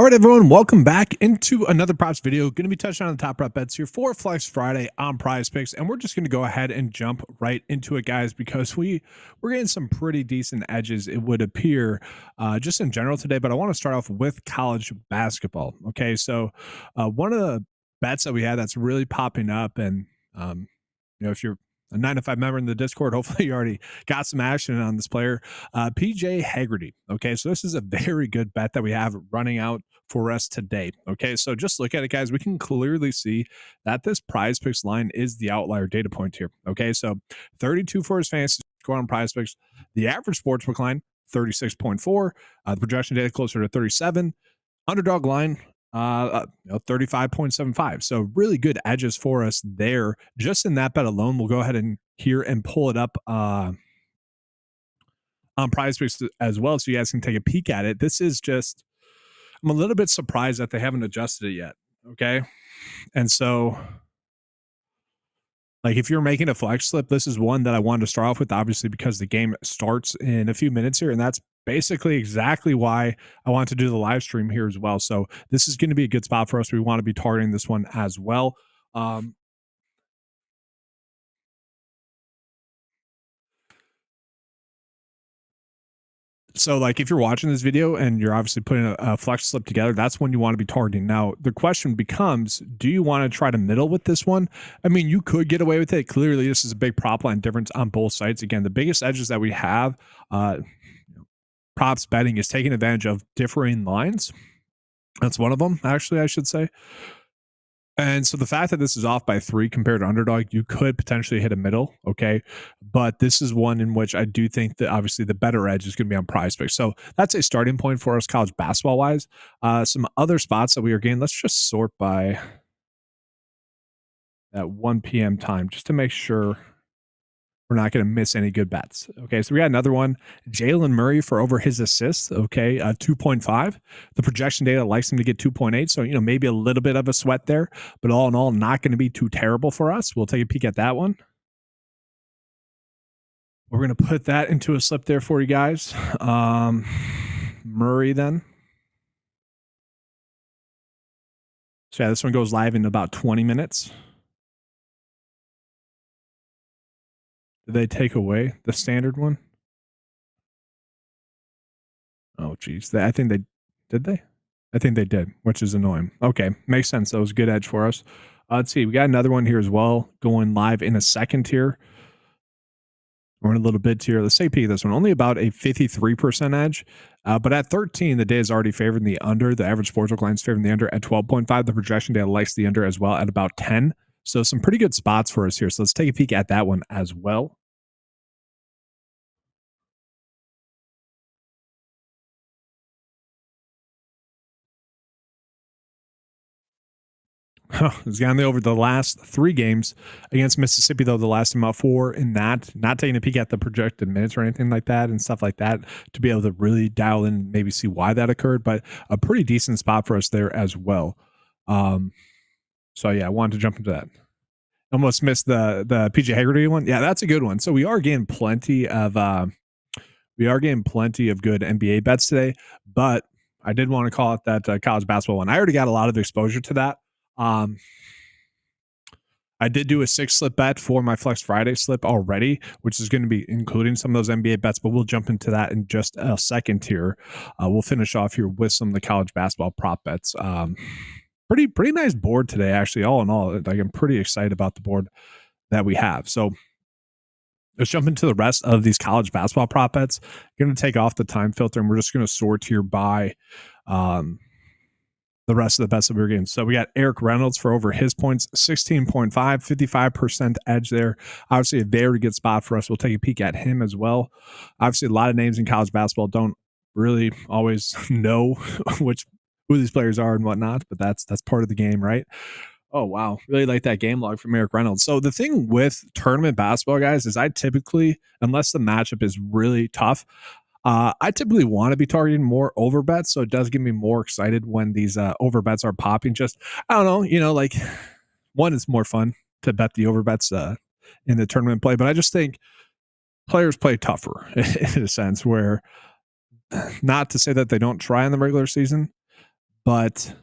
right, everyone, welcome back into another props video. Going to be touching on the top prop bets here for Flex Friday on Prize Picks, and we're just going to go ahead and jump right into it, guys, because we're getting some pretty decent edges, it would appear, just in general today. But I want to start off with college basketball. Okay, so one of the bets that we had that's really popping up, and if you're a 9 to 5 member in the Discord, hopefully you already got some action on this player, PJ Haggerty. Okay, so this is a very good bet that we have running out for us today. Okay, so just look at it, guys. We can clearly see that this Prize Picks line is the outlier data point here. Okay, so 32 for his fantasy score on Prize Picks. The average sportsbook line, 36.4. The projection data closer to 37. Underdog line, 35.75. So really good edges for us there. Just in that bet alone, we'll go ahead and here and pull it up on PrizePicks as well, so you guys can take a peek at it. This is just, I'm a little bit surprised that they haven't adjusted it yet. Okay, and so like if you're making a flex slip, this is one that I wanted to start off with, obviously because the game starts in a few minutes here, and that's basically exactly why I want to do the live stream here as well. So this is going to be a good spot for us. We want to be targeting this one as well. So like if you're watching this video and you're obviously putting a flex slip together, that's when you want to be targeting. Now, the question becomes, do you want to try to middle with this one? I mean, you could get away with it. Clearly, this is a big prop line difference on both sides. Again, the biggest edges that we have, props betting, is taking advantage of differing lines. That's one of them, actually, I should say. And so the fact that this is off by 3 compared to Underdog, you could potentially hit a middle, okay? But this is one in which I do think that obviously the better edge is going to be on PrizePicks. So that's a starting point for us college basketball-wise. Some other spots that we are getting, let's just sort by at 1 p.m. time just to make sure we're not going to miss any good bets. Okay, so we got another one. Jalen Murray for over his assists. Okay, 2.5. The projection data likes him to get 2.8. So, maybe a little bit of a sweat there. But all in all, not going to be too terrible for us. We'll take a peek at that one. We're going to put that into a slip there for you guys. Murray then. So, yeah, this one goes live in about 20 minutes. Did they take away the standard one? Oh, geez. I think they did. I think they did, which is annoying. Okay, makes sense. That was a good edge for us. Let's see. We got another one here as well going live in a second here. We're in a little bit here. Let's take a peek at this one. Only about a 53% edge. But at 13, the day is already favoring the under. The average sportsbook line is favoring the under at 12.5. The projection data likes the under as well at about 10. So some pretty good spots for us here. So let's take a peek at that one as well. It's gone over the last 3 games against Mississippi, though, the last time out 4 in that. Not taking a peek at the projected minutes or anything like that and stuff like that to be able to really dial in and maybe see why that occurred, but a pretty decent spot for us there as well. So, yeah, I wanted to jump into that. Almost missed the PJ Haggerty one. Yeah, that's a good one. So we are getting plenty of good NBA bets today, but I did want to call it that college basketball one. I already got a lot of exposure to that. I did do a 6 slip bet for my Flex Friday slip already, which is going to be including some of those NBA bets, but we'll jump into that in just a second here. We'll finish off here with some of the college basketball prop bets. Pretty nice board today, actually. All in all, like, I'm pretty excited about the board that we have. So let's jump into the rest of these college basketball prop bets. I'm going to take off the time filter, and we're just going to sort here by the rest of the bets that we were getting. So we got Eric Reynolds for over his points, 16.5, 55% edge there. Obviously a very good spot for us. We'll take a peek at him as well. Obviously a lot of names in college basketball don't really always know who these players are and whatnot, but that's part of the game, right? Oh, wow. Really like that game log from Eric Reynolds. So the thing with tournament basketball, guys, is I typically, unless the matchup is really tough, I typically want to be targeting more over bets, so it does get me more excited when these over bets are popping. Just, I don't know, like, one, it's more fun to bet the over bets in the tournament play, but I just think players play tougher in a sense, where, not to say that they don't try in the regular season, but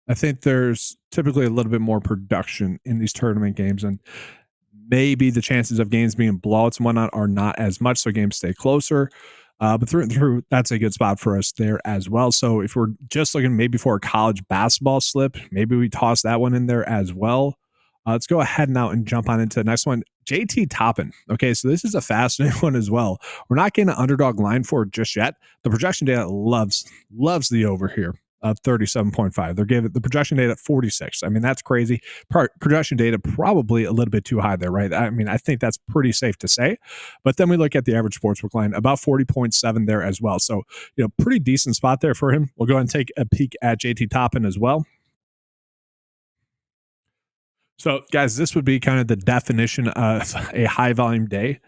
I think there's typically a little bit more production in these tournament games, and maybe the chances of games being blowouts and whatnot are not as much, so games stay closer. But through and through, that's a good spot for us there as well. So if we're just looking maybe for a college basketball slip, maybe we toss that one in there as well. Let's go ahead now and jump on into the next one. JT Toppin. Okay, so this is a fascinating one as well. We're not getting an underdog line for it just yet. The projection data loves the over here of 37.5. They're giving the projection data at 46. I mean, that's crazy. Projection data probably a little bit too high there, right? I mean, I think that's pretty safe to say. But then we look at the average sportsbook line, about 40.7 there as well. So, pretty decent spot there for him. We'll go ahead and take a peek at JT Toppin as well. So, guys, this would be kind of the definition of a high volume day.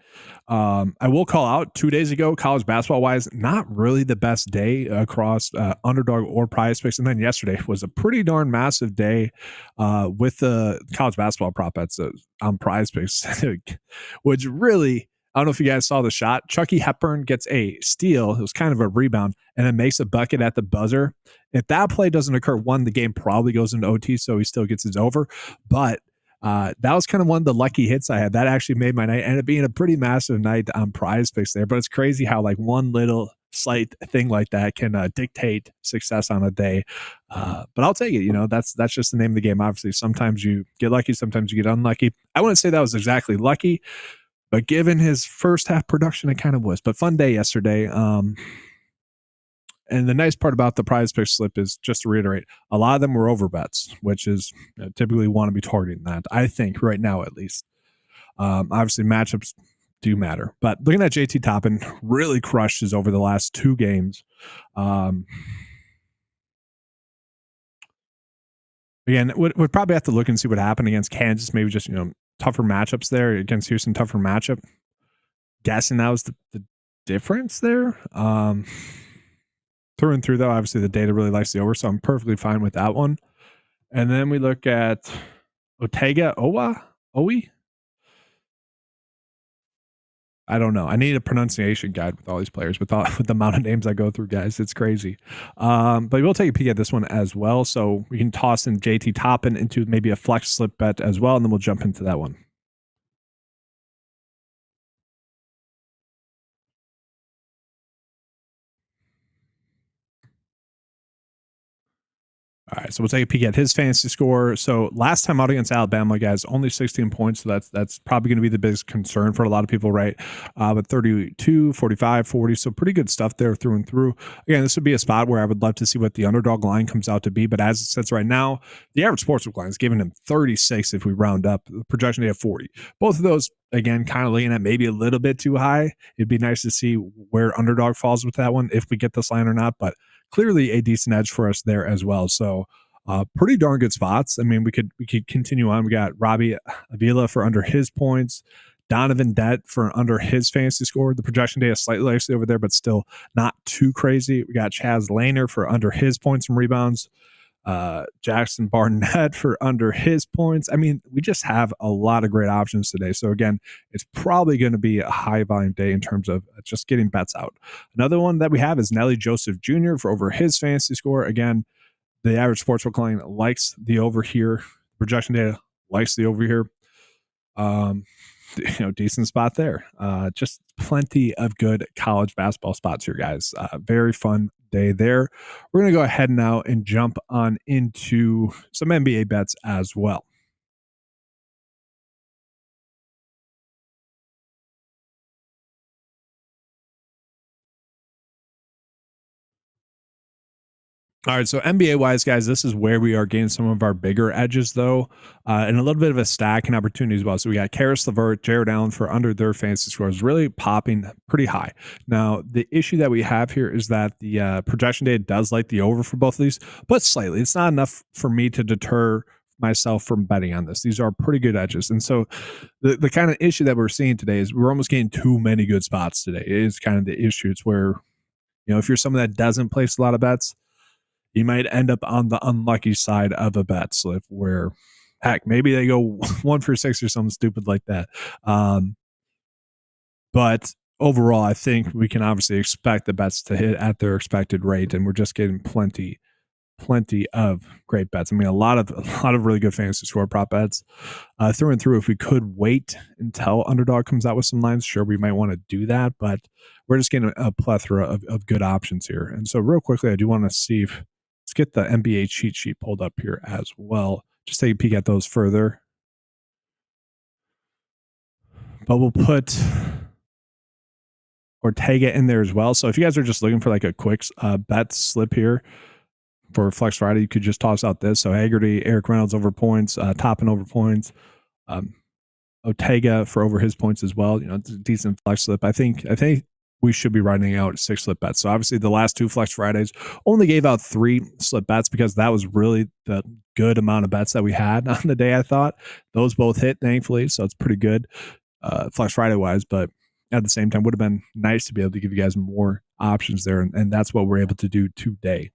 I will call out 2 days ago, college basketball wise, not really the best day across underdog or prize picks. And then yesterday was a pretty darn massive day with the college basketball prop bets on prize picks, which really, I don't know if you guys saw the shot. Chucky Hepburn gets a steal. It was kind of a rebound and then makes a bucket at the buzzer. If that play doesn't occur, the game probably goes into OT, so he still gets his over. But that was kind of one of the lucky hits I had. That actually made my night, and it being a pretty massive night on prize picks there. But it's crazy how like one little slight thing like that can dictate success on a day. But I'll take it. That's just the name of the game. Obviously, sometimes you get lucky, sometimes you get unlucky. I wouldn't say that was exactly lucky, but given his first half production, it kind of was. But fun day yesterday. And the nice part about the prize pick slip is, just to reiterate, a lot of them were over bets, which is typically want to be targeting that. I think right now, at least. Obviously, matchups do matter. But looking at JT Toppin, really crushed his over the last 2 games. Again, we'd probably have to look and see what happened against Kansas. Maybe just, tougher matchups there. Against Houston, tougher matchup. Guessing that was the difference there. Through and through, though, obviously the data really likes the over, so I'm perfectly fine with that one. And then we look at Owie. I don't know. I need a pronunciation guide with all these players, with the amount of names I go through, guys. It's crazy. But we'll take a peek at this one as well. So we can toss in JT Toppin into maybe a flex slip bet as well, and then we'll jump into that one. All right, so we'll take a peek at his fantasy score. So last time out against Alabama, guys, only 16 points. So that's probably going to be the biggest concern for a lot of people, right? But 32, 45, 40. So pretty good stuff there through and through. Again, this would be a spot where I would love to see what the underdog line comes out to be. But as it sits right now, the average sportsbook line is giving him 36 if we round up. The projection they have 40. Both of those, again, kind of looking at maybe a little bit too high. It'd be nice to see where underdog falls with that one, if we get this line or not. But clearly a decent edge for us there as well. So pretty darn good spots. I mean, we could continue on. We got Robbie Avila for under his points, Donovan Dett for under his fantasy score. The projection data is slightly actually over there, but still not too crazy. We got Chaz Lehner for under his points and rebounds. Jackson Barnett for under his points. I mean, we just have a lot of great options today. So again, it's probably going to be a high volume day in terms of just getting bets out. Another one that we have is Nelly Joseph Jr. for over his fantasy score. Again, the average sportsbook line likes the over here. Projection data likes the over here. Decent spot there. Just plenty of good college basketball spots here, guys. Very fun day there. We're going to go ahead now and jump on into some NBA bets as well. All right, so NBA wise, guys, this is where we are getting some of our bigger edges, though, and a little bit of a stack and opportunity as well. So we got Karis LeVert, Jared Allen for under their fantasy scores, really popping pretty high. Now, the issue that we have here is that the projection data does like the over for both of these, but slightly. It's not enough for me to deter myself from betting on this. These are pretty good edges. And so the kind of issue that we're seeing today is we're almost getting too many good spots today. It is kind of the issue. It's where, if you're someone that doesn't place a lot of bets, you might end up on the unlucky side of a bet slip where, heck, maybe they go 1 for 6 or something stupid like that. But overall, I think we can obviously expect the bets to hit at their expected rate, and we're just getting plenty plenty of great bets. I mean, a lot of really good fantasy score prop bets. Through and through, if we could wait until Underdog comes out with some lines, sure, we might want to do that, but we're just getting a plethora of good options here. And so real quickly, I do want to see if, let's get the NBA cheat sheet pulled up here as well. Just take a peek at those further. But we'll put Ortega in there as well. So if you guys are just looking for like a quick bet slip here for Flex Friday, you could just toss out this. So Haggerty, Eric Reynolds over points, Toppin over points, Ortega for over his points as well. You know, it's a decent flex slip. I think we should be writing out 6 slip bets. So obviously the last 2 Flex Fridays only gave out 3 slip bets because that was really the good amount of bets that we had on the day. I thought those both hit, thankfully. So it's pretty good Flex Friday wise, but at the same time would have been nice to be able to give you guys more options there. And that's what we're able to do today.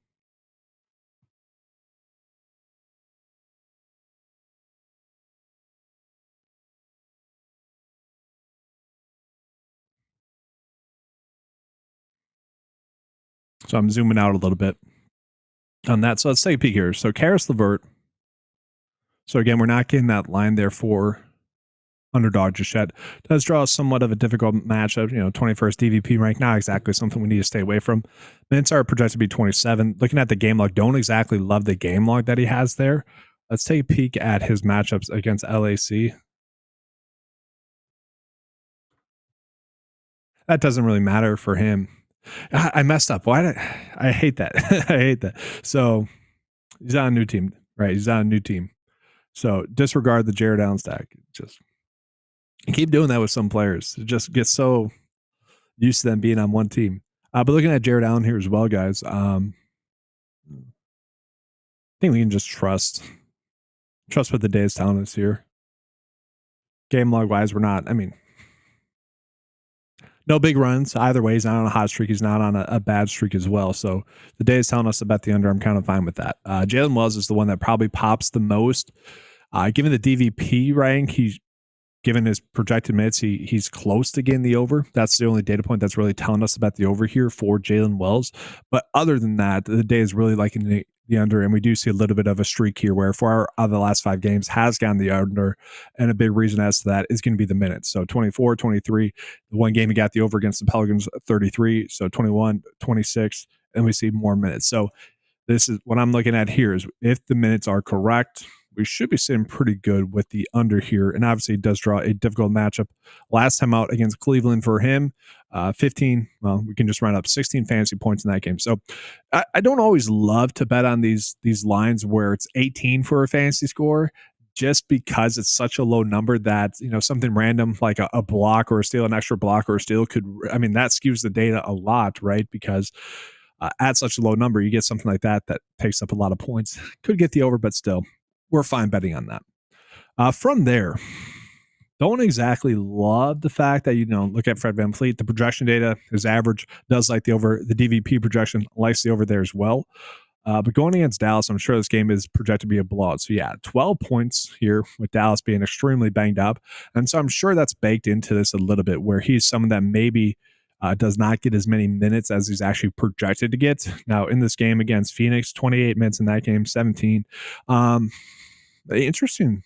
So I'm zooming out a little bit on that. So let's take a peek here. So Karis LeVert. So again, we're not getting that line there for Underdog just yet. Does draw somewhat of a difficult matchup. You know, 21st DVP rank, not exactly something we need to stay away from. Minutes are projected to be 27. Looking at the game log, don't exactly love the game log that he has there. Let's take a peek at his matchups against LAC. That doesn't really matter for him. I messed up. Why did I hate that? I hate that. So he's on a new team, right? He's on a new team. So disregard the Jared Allen stack. Just keep doing that with some players. Just get so used to them being on one team. But looking at Jared Allen here as well, guys, I think we can just trust what the day is telling us here. Game log wise, we're not. I mean, no big runs either way. He's not on a hot streak. He's not on a bad streak as well. So the day is telling us to bet the under. I'm kind of fine with that. Jalen Wells is the one that probably pops the most. Given the DVP rank, given his projected minutes, he's close to getting the over. That's the only data point that's really telling us about the over here for Jalen Wells. But other than that, the day is really liking the under, and we do see a little bit of a streak here where 4 out of the last 5 games has gotten the under, and a big reason as to that is going to be the minutes. So 24, 23, the one game he got the over against the Pelicans, 33, so 21, 26, and we see more minutes. So this is what I'm looking at here is if the minutes are correct, we should be sitting pretty good with the under here. And obviously it does draw a difficult matchup. Last time out against Cleveland for him, 15, well, we can just run up 16 fantasy points in that game. So I don't always love to bet on these lines where it's 18 for a fantasy score, just because it's such a low number that, you know, something random like a block or a steal, an extra block or a steal could, I mean, that skews the data a lot, right? Because at such a low number, you get something like that takes up a lot of points. Could get the over, but still, we're fine betting on that. From there, don't exactly love the fact that, you know, look at Fred VanVleet. The projection data, his average does like the over. The DVP projection likes the over there as well. But going against Dallas, I'm sure this game is projected to be a blowout. So yeah, 12 points here with Dallas being extremely banged up. And so I'm sure that's baked into this a little bit, where he's someone that maybe does not get as many minutes as he's actually projected to get. Now, in this game against Phoenix, 28 minutes in that game, 17. Interesting.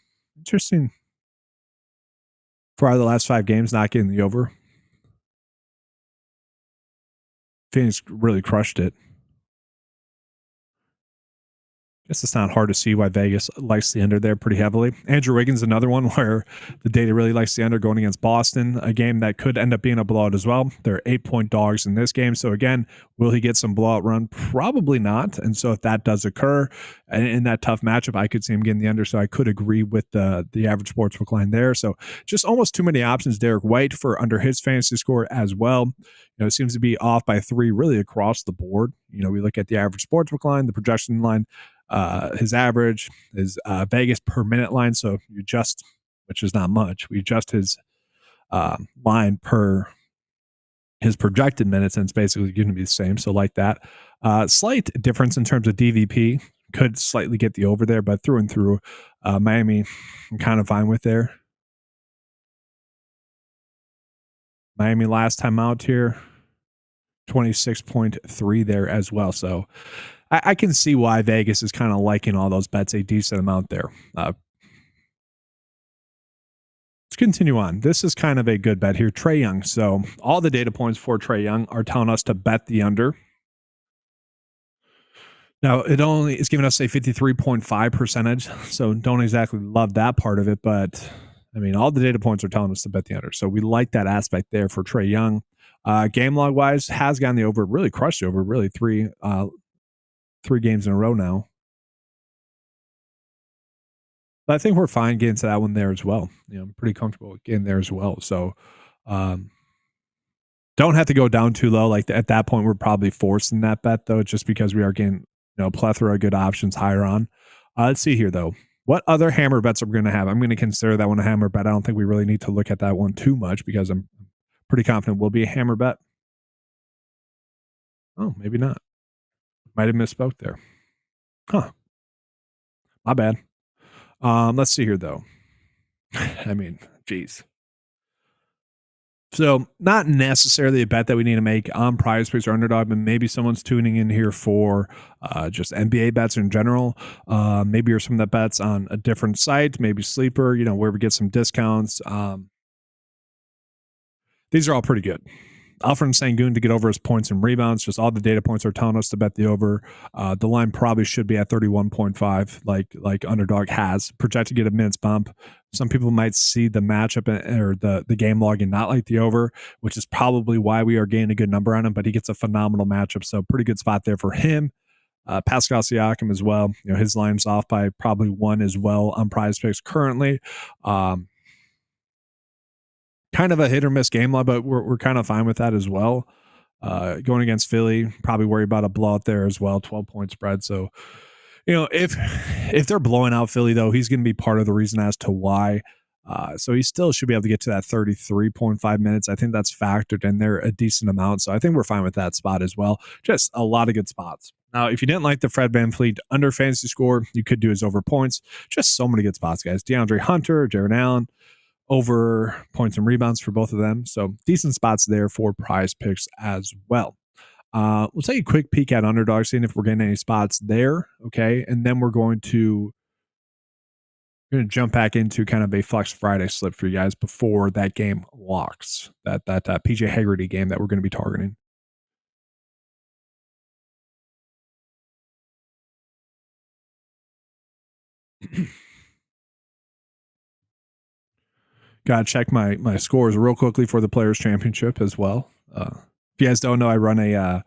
4 out of the last 5 games not getting the over. Phoenix really crushed it. Guess it's not hard to see why Vegas likes the under there pretty heavily. Andrew Wiggins, another one where the data really likes the under, going against Boston, a game that could end up being a blowout as well. They're 8-point dogs in this game. So again, will he get some blowout run? Probably not. And so if that does occur in that tough matchup, I could see him getting the under. So I could agree with the average sportsbook line there. So just almost too many options. Derek White for under his fantasy score as well. You know, it seems to be off by 3 really across the board. You know, we look at the average sportsbook line, the projection line, his average, his Vegas per minute line. So you adjust, which is not much. We adjust his line per his projected minutes, and it's basically going to be the same. So like that, slight difference in terms of DVP, could slightly get the over there, but through and through, Miami, I'm kind of fine with there. Miami last time out here, 26.3 there as well. So I can see why Vegas is kind of liking all those bets a decent amount there. Let's continue on. This is kind of a good bet here. Trae Young. So all the data points for Trae Young are telling us to bet the under. Now, it only is giving us a 53.5 percentage. So don't exactly love that part of it. But I mean, all the data points are telling us to bet the under. So we like that aspect there for Trae Young. Game log wise, has gotten the over, really crushed over, really three games in a row now. But I think we're fine getting to that one there as well. I'm pretty comfortable getting there as well. So don't have to go down too low. Like at that point, we're probably forcing that bet though, just because we are getting plethora of good options higher on. Let's see here though. What other hammer bets are we going to have? I'm going to consider that one a hammer bet. I don't think we really need to look at that one too much because I'm pretty confident will be a hammer bet. Oh, maybe not. Might have misspoke there. Huh. My bad. Let's see here though. I mean, geez. So not necessarily a bet that we need to make on PrizePicks or Underdog, but maybe someone's tuning in here for just NBA bets in general. Maybe you're some of the bets on a different site, maybe Sleeper, where we get some discounts. These are all pretty good. Alfred Sengun to get over his points and rebounds. Just all the data points are telling us to bet the over. The line probably should be at 31.5, like Underdog has. Projected to get a minutes bump. Some people might see the matchup or the game log and not like the over, which is probably why we are getting a good number on him. But he gets a phenomenal matchup, so pretty good spot there for him. Pascal Siakam as well. His line's off by probably one as well on PrizePicks currently. Kind of a hit or miss game log, but we're kind of fine with that as well. Going against Philly, probably worry about a blowout there as well, 12-point spread. So, if they're blowing out Philly, though, he's going to be part of the reason as to why. So he still should be able to get to that 33.5 minutes. I think that's factored in there a decent amount. So I think we're fine with that spot as well. Just a lot of good spots. Now, if you didn't like the Fred VanVleet under fantasy score, you could do his over points. Just so many good spots, guys. DeAndre Hunter, Jared Allen, over points and rebounds for both of them. So decent spots there for PrizePicks as well. We'll take a quick peek at Underdog, seeing if we're getting any spots there. Okay. And then we're going to jump back into kind of a Flex Friday slip for you guys before that game locks, that PJ Haggerty game that we're going to be targeting. Got to check my scores real quickly for the Players Championship as well. If you guys don't know, I run a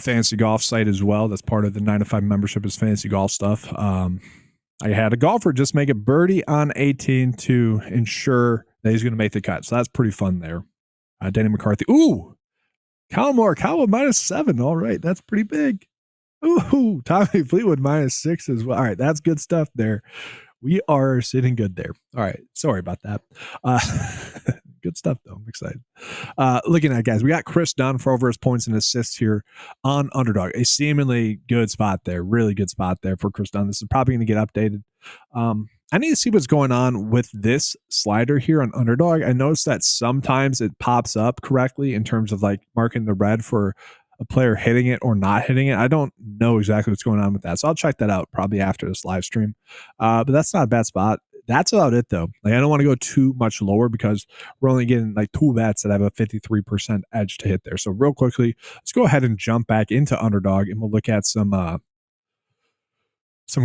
fantasy golf site as well. That's part of the 9 to 5 membership is fantasy golf stuff. I had a golfer just make a birdie on 18 to ensure that he's going to make the cut. So that's pretty fun there. Danny McCarthy. Ooh, Kyle -7. All right. That's pretty big. Ooh, Tommy Fleetwood -6 as well. All right. That's good stuff there. We are sitting good there. All right. Sorry about that. Good stuff, though. I'm excited. Looking at it, guys, we got Chris Dunn for over his points and assists here on Underdog. A seemingly good spot there. Really good spot there for Chris Dunn. This is probably going to get updated. I need to see what's going on with this slider here on Underdog. I noticed that sometimes it pops up correctly in terms of like marking the red for a player hitting it or not hitting it. I don't know exactly what's going on with that. So I'll check that out probably after this live stream. But that's not a bad spot. That's about it though. Like I don't want to go too much lower because we're only getting like 2 bets that have a 53% edge to hit there. So real quickly, let's go ahead and jump back into Underdog and we'll look at some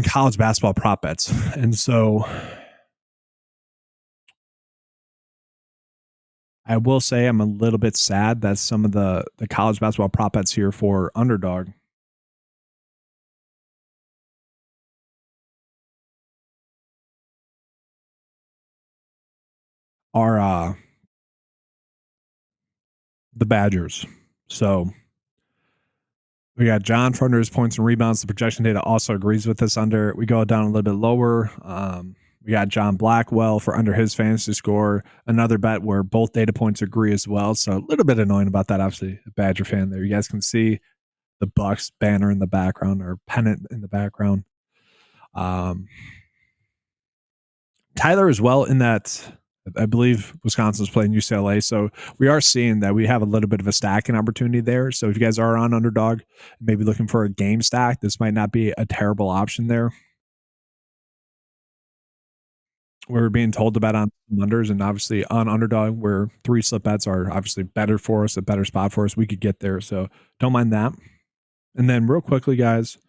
college basketball prop bets. And so I will say I'm a little bit sad that some of the college basketball prop bets here for Underdog are the Badgers. So we got John for under his points and rebounds. The projection data also agrees with this under. We go down a little bit lower. We got John Blackwell for under his fantasy score. Another bet where both data points agree as well. So a little bit annoying about that. Obviously, a Badger fan there. You guys can see the Bucks banner in the background or pennant in the background. Tyler as well in that I believe Wisconsin's playing UCLA. So we are seeing that we have a little bit of a stacking opportunity there. So if you guys are on underdog, maybe looking for a game stack, this might not be a terrible option there. We're being told to bet on unders, and obviously on underdog, where 3 slip bets are obviously better for us, a better spot for us. We could get there. So don't mind that. And then real quickly, guys,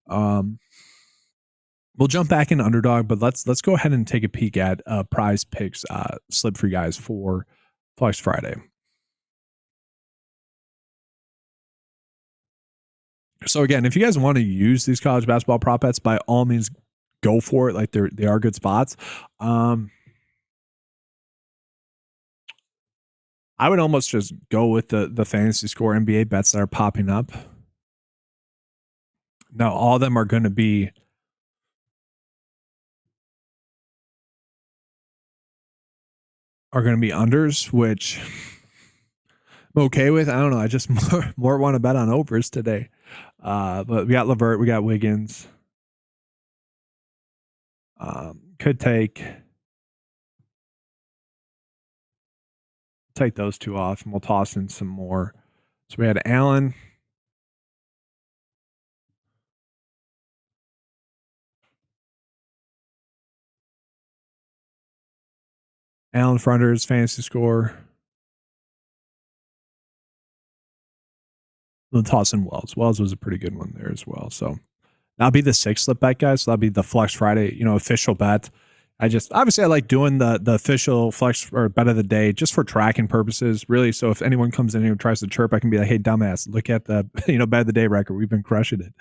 um, we'll jump back into underdog, but let's go ahead and take a peek at prize picks slip for you guys for Flex Friday. So again, if you guys want to use these college basketball prop bets, by all means, go for it. Like they are good spots. I would almost just go with the fantasy score NBA bets that are popping up. Now, all of them are going to be unders, which I'm okay with. I don't know. I just more want to bet on overs today. But we got LeVert, we got Wiggins. Could take those 2 off, and we'll toss in some more. So we had Allen. Allen for unders, fantasy score. We'll toss in Wells. Wells was a pretty good one there as well. So that'll be the 6 slip bet, guys. So that'll be the Flex Friday, official bet. I like doing the official flex or bet of the day just for tracking purposes, really. So if anyone comes in here and tries to chirp, I can be like, hey, dumbass, look at the bet of the day record. We've been crushing it.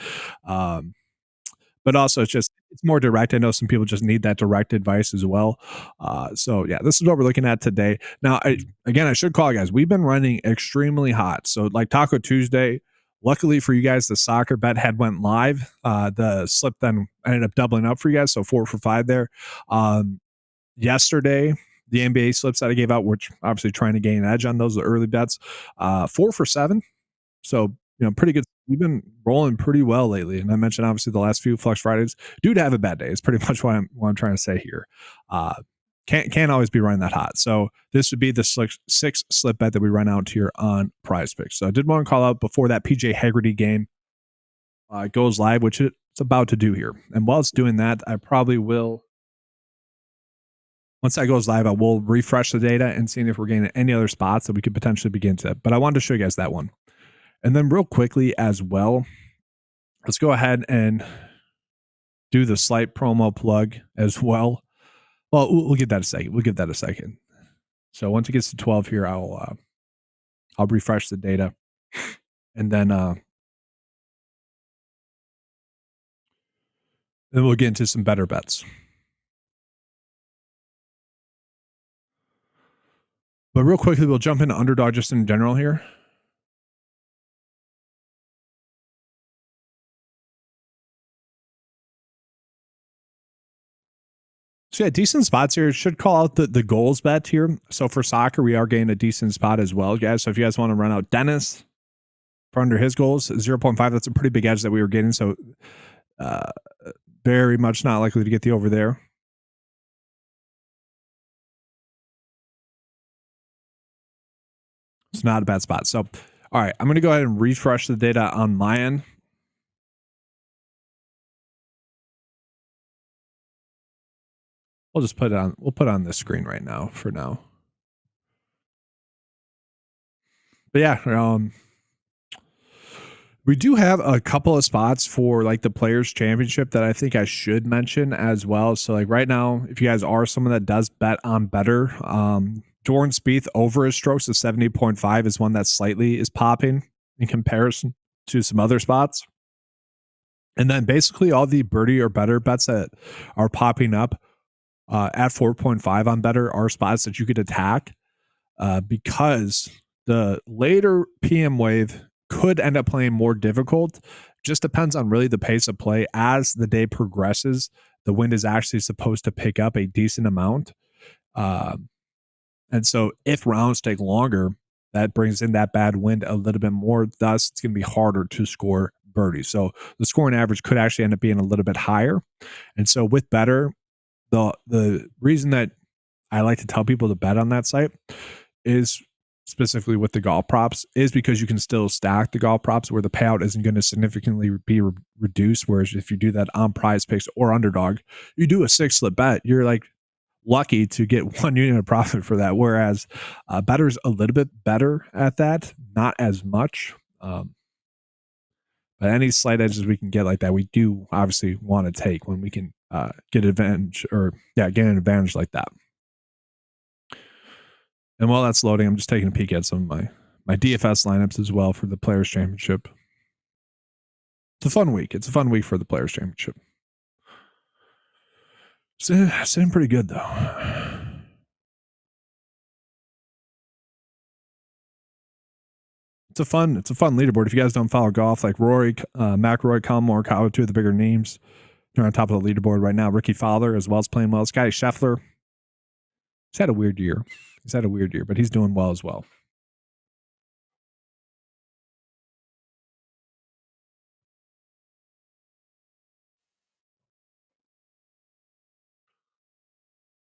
But also it's more direct. I know some people just need that direct advice as well. So yeah, this is what we're looking at today. Now, I should call guys. We've been running extremely hot. So like Taco Tuesday, luckily for you guys, the soccer bet had went live. The slip then ended up doubling up for you guys. So 4 for 5 there. Yesterday, the NBA slips that I gave out, which obviously trying to gain an edge on those early bets, 4 for 7. So, pretty good. We've been rolling pretty well lately. And I mentioned obviously the last few Flex Fridays. Dude, have a bad day. It's pretty much what I'm trying to say here. Can't always be running that hot. So this would be the 6 slip bet that we run out here on PrizePicks. So I did want to call out before that PJ Haggerty game goes live, which it's about to do here. And while it's doing that, I probably will. Once that goes live, I will refresh the data and seeing if we're getting any other spots that we could potentially begin to. But I wanted to show you guys that one. And then real quickly as well, let's go ahead and do the slight promo plug as well. Well, we'll give that a second. So once it gets to 12 here, I'll refresh the data, and then we'll get into some better bets. But real quickly, we'll jump into underdog just in general here. So yeah, decent spots here. Should call out the goals bet here. So for soccer, we are getting a decent spot as well, guys. So if you guys want to run out Dennis for under his goals, 0.5, that's a pretty big edge that we were getting. So very much not likely to get the over there. It's not a bad spot. So, all right, I'm going to go ahead and refresh the data on my end. We'll just put it on. We'll put it on this screen right now for now. But yeah, we do have a couple of spots for like the Players Championship that I think I should mention as well. So like right now, if you guys are someone that does bet on betr, Jordan Spieth over his strokes of 70.5 is one that slightly is popping in comparison to some other spots. And then basically all the birdie or better bets that are popping up at 4.5 on betr are spots that you could attack because the later PM wave could end up playing more difficult. Just depends on really the pace of play. As the day progresses, the wind is actually supposed to pick up a decent amount. And so if rounds take longer, that brings in that bad wind a little bit more. Thus, it's going to be harder to score birdies. So the scoring average could actually end up being a little bit higher. And so with betr, the reason that I like to tell people to bet on that site is specifically with the golf props is because you can still stack the golf props where the payout isn't going to significantly be reduced. Whereas if you do that on Prize Picks or Underdog, you do a 6 slip bet, you're like lucky to get 1 unit of profit for that. Whereas better's a little bit better at that, not as much. But any slight edges we can get like that, we do obviously want to take when we can get advantage get an advantage like that. And while that's loading, I'm just taking a peek at some of my DFS lineups as well for the Players Championship. It's a fun week. It's a fun week for the Players Championship. Sitting pretty good though. It's a fun leaderboard. If you guys don't follow golf, like Rory, McIlroy, Colin Morikawa, 2 of the bigger names, they're on top of the leaderboard right now. Ricky Fowler as well as playing well. Scotty Scheffler, he's had a weird year. But he's doing well as well.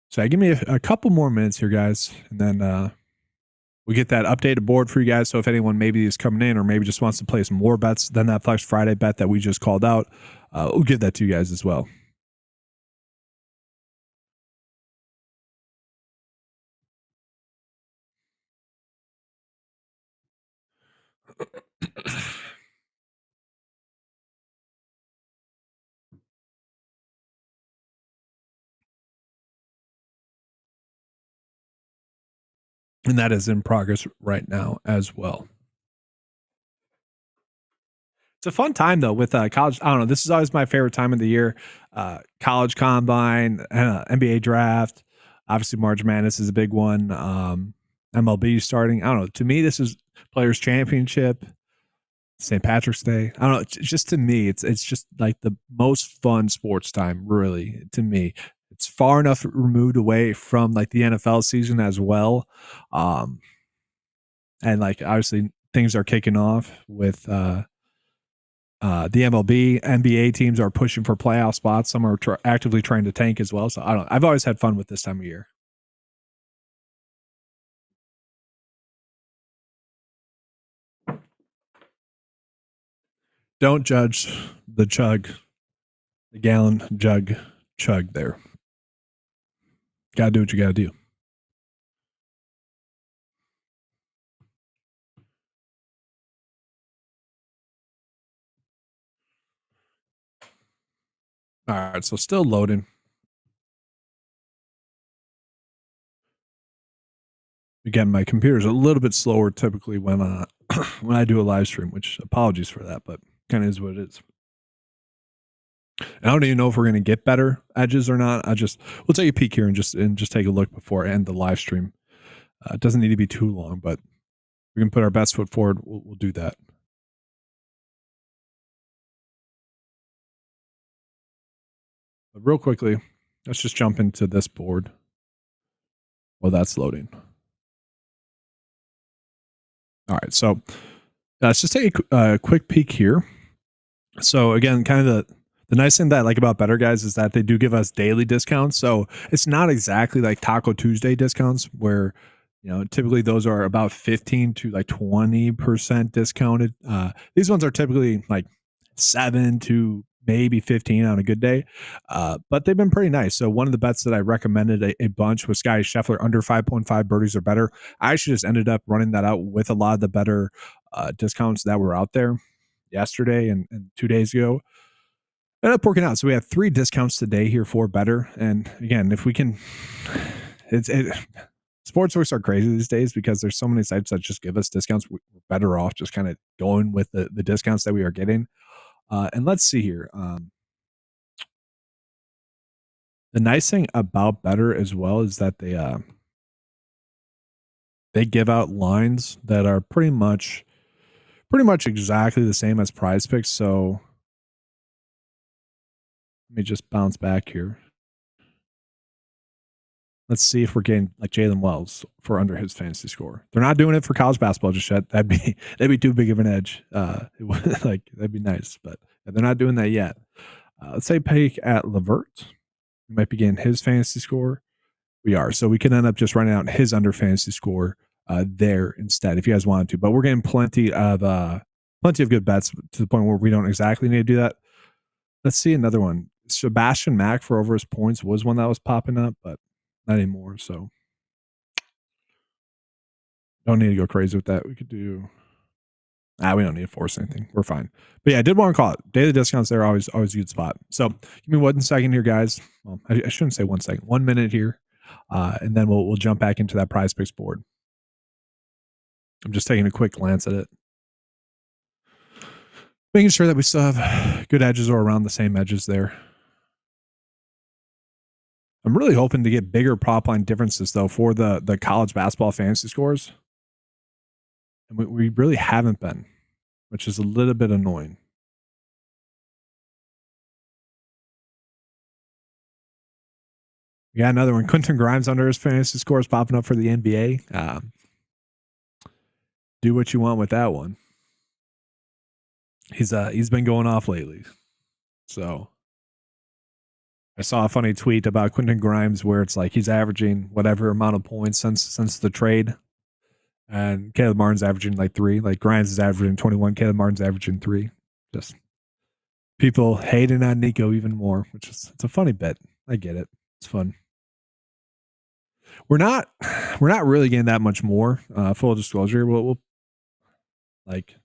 So give me a couple more minutes here, guys, and then we get that updated board for you guys. So if anyone maybe is coming in or maybe just wants to play some more bets than that Flex Friday bet that we just called out, we'll give that to you guys as well. And that is in progress right now as well. It's a fun time though with college. I don't know. This is always my favorite time of the year. College combine, NBA draft. Obviously, March Madness is a big one. MLB starting. I don't know. To me, this is Players Championship, St. Patrick's Day. I don't know. It's just to me, it's just like the most fun sports time. Really, to me, it's far enough removed away from like the NFL season as well. And like obviously things are kicking off with the MLB, NBA teams are pushing for playoff spots. Some are actively trying to tank as well. So I don't know. I've always had fun with this time of year. Don't judge the gallon jug chug there. Gotta do what you gotta do. All right, so still loading. Again, my computer's a little bit slower typically when when I do a live stream, which apologies for that, but kind of is what it is. I don't even know if we're going to get better edges or not. We'll take a peek here and just take a look before I end the live stream. It doesn't need to be too long, but we can put our best foot forward. We'll do that. But real quickly, let's just jump into this board while that's loading. All right, so let's just take a quick peek here. So again, kind of the nice thing that I like about Better Guys is that they do give us daily discounts. So it's not exactly like Taco Tuesday discounts where, you know, typically those are about 15 to like 20% discounted. These ones are typically like 7 to maybe 15 on a good day. But they've been pretty nice. So one of the bets that I recommended a bunch was Scotty Scheffler under 5.5 birdies or better. I actually just ended up running that out with a lot of the better discounts that were out there yesterday and 2 days ago. Ended up working out. So we have 3 discounts today here for better. And again, if we can, sportsbooks are crazy these days because there's so many sites that just give us discounts. We're better off just kind of going with the discounts that we are getting. And let's see here. The nice thing about better as well is that they give out lines that are pretty much exactly the same as Prize Picks. So let me just bounce back here. Let's see if we're getting like Jalen Wells for under his fantasy score. They're not doing it for college basketball just yet. That'd be too big of an edge. Like that'd be nice, but they're not doing that yet. Let's say peek at Levert. We might be getting his fantasy score. We are. So we can end up just running out his under fantasy score there instead if you guys wanted to. But we're getting plenty of good bets to the point where we don't exactly need to do that. Let's see another one. Sebastian Mack for over his points was one that was popping up, but not anymore. So don't need to go crazy with that. We could do. We don't need to force anything. We're fine. But yeah, I did want to call it. Daily discounts there, always a good spot. So give me 1 second here, guys. Well, I shouldn't say 1 second. 1 minute here, and then we'll jump back into that PrizePicks board. I'm just taking a quick glance at it, making sure that we still have good edges or around the same edges there. I'm really hoping to get bigger prop line differences though for the college basketball fantasy scores. And we really haven't been, which is a little bit annoying. We got another one. Quentin Grimes under his fantasy scores popping up for the NBA. Do what you want with that one. He's been going off lately. So I saw a funny tweet about Quentin Grimes where it's like he's averaging whatever amount of points since the trade. And Caleb Martin's averaging like 3. Like Grimes is averaging 21. Caleb Martin's averaging 3. Just people hating on Nico even more, which is it's a funny bit. I get it. It's fun. We're not really getting that much more. Full disclosure, we'll like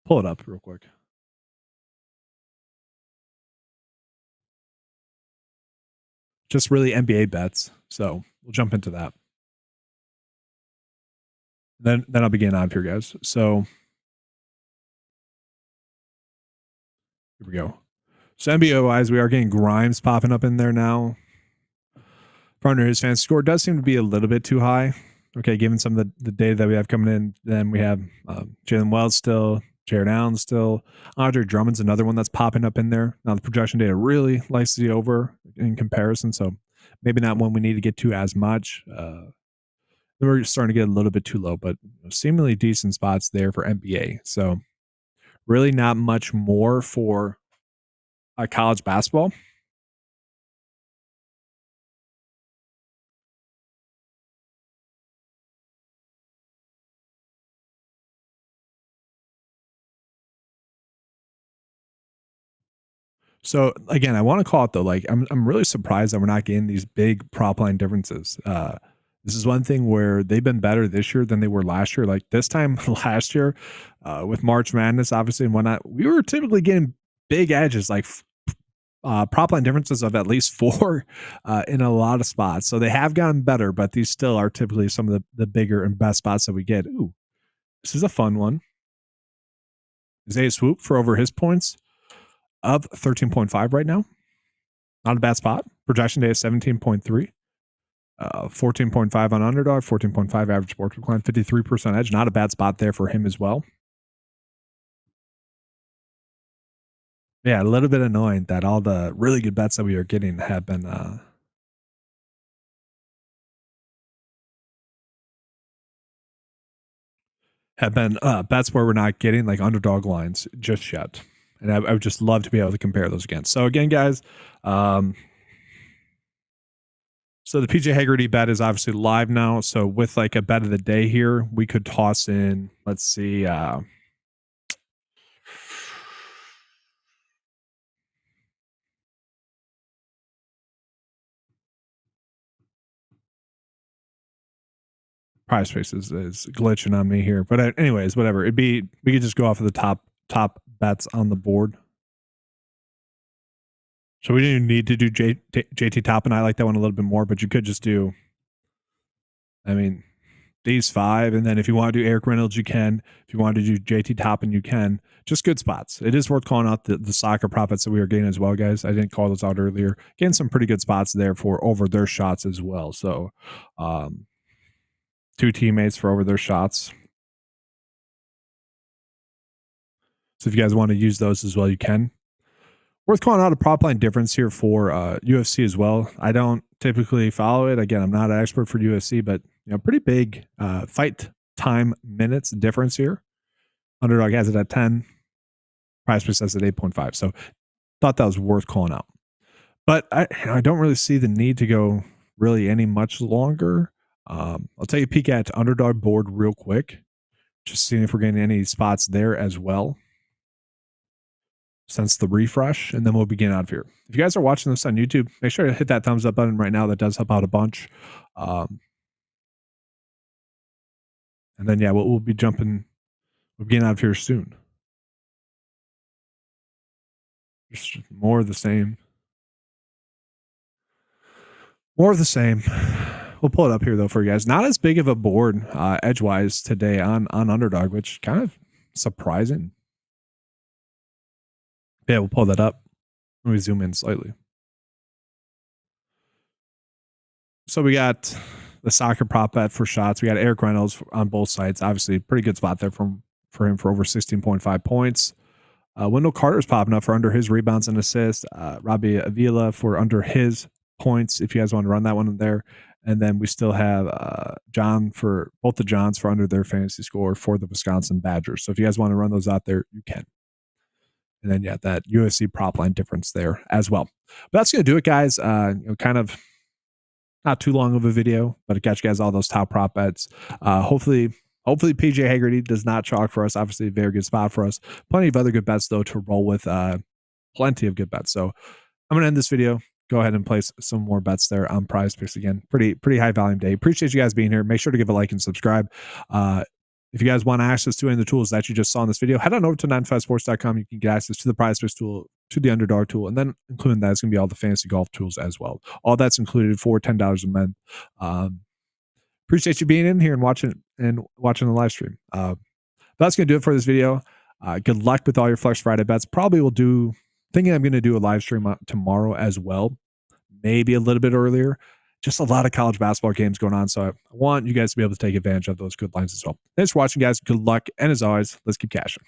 pull it up real quick. Just really NBA bets. So we'll jump into that. Then I'll begin on here, guys. So here we go. So NBA wise, we are getting Grimes popping up in there now. Under his fantasy score does seem to be a little bit too high. Okay, given some of the data that we have coming in, then we have Jalen Wells still, Jared Allen still. Andre Drummond's another one that's popping up in there. Now the projection data really likes the over in comparison, so maybe not one we need to get to as much. We're starting to get a little bit too low, but seemingly decent spots there for NBA. So really not much more for college basketball. So again, I want to call it though. Like I'm really surprised that we're not getting these big prop line differences. This is one thing where they've been better this year than they were last year. Like this time last year, with March Madness, obviously and whatnot, we were typically getting big edges, like prop line differences of at least 4 in a lot of spots. So they have gotten better, but these still are typically some of the bigger and best spots that we get. Ooh, this is a fun one. Isaiah Swoop for over his points of 13.5 right now. Not a bad spot. Projection day is 17.3. 14.5 on underdog, 14.5 average sports decline, 53% edge. Not a bad spot there for him as well. Yeah, a little bit annoying that all the really good bets that we are getting have been bets where we're not getting like underdog lines just yet. And I would just love to be able to compare those again. So again, guys, so the PJ Haggerty bet is obviously live now. So with like a bet of the day here, we could toss in, let's see, PrizePicks is glitching on me here. But anyways, whatever. We could just go off of the top bets on the board. So we didn't even need to do JT Toppin. I like that one a little bit more, but you could just do, I mean, these 5. And then if you want to do Eric Reynolds, you can. If you want to do JT Toppin, you can. Just good spots. It is worth calling out the soccer profits that we are getting as well, guys. I didn't call those out earlier. Getting some pretty good spots there for over their shots as well. So 2 teammates for over their shots. So if you guys want to use those as well, you can. Worth calling out a prop line difference here for UFC as well. I don't typically follow it. Again, I'm not an expert for UFC, but pretty big fight time minutes difference here. Underdog has it at 10. PrizePicks has it at 8.5. So thought that was worth calling out. But I don't really see the need to go really any much longer. I'll take a peek at Underdog board real quick, just seeing if we're getting any spots there as well since the refresh, and then we'll begin out of here. If you guys are watching this on YouTube, make sure to hit that thumbs up button right now. That does help out a bunch. And then, yeah, we'll be jumping. We'll begin out of here soon. Just more of the same. More of the same. We'll pull it up here though for you guys. Not as big of a board edgewise today on Underdog, which kind of surprising. Yeah, we'll pull that up. Let me zoom in slightly. So we got the soccer prop bet for shots. We got Eric Reynolds on both sides. Obviously, pretty good spot there for him for over 16.5 points. Wendell Carter's popping up for under his rebounds and assists. Robbie Avila for under his points, if you guys want to run that one in there. And then we still have John for both the Johns for under their fantasy score for the Wisconsin Badgers. So if you guys want to run those out there, you can. And then, yeah, that USC prop line difference there as well. But that's going to do it, guys. Kind of not too long of a video, but it got you guys all those top prop bets. Hopefully PJ Haggerty does not chalk for us. Obviously, a very good spot for us. Plenty of other good bets, though, to roll with. Plenty of good bets. So I'm going to end this video. Go ahead and place some more bets there on PrizePicks again. Pretty high volume day. Appreciate you guys being here. Make sure to give a like and subscribe. If you guys want access to any of the tools that you just saw in this video, head on over to 95sports.com. You can get access to the PrizePicks tool, to the Underdog tool, and then including that is going to be all the fantasy golf tools as well. All that's included for $10 a month. Appreciate you being in here and watching the live stream. That's going to do it for this video. Good luck with all your Flex Friday bets. Probably will do. Thinking I'm going to do a live stream tomorrow as well, maybe a little bit earlier. Just a lot of college basketball games going on, so I want you guys to be able to take advantage of those good lines as well. Thanks for watching, guys. Good luck, and as always, let's keep cashing.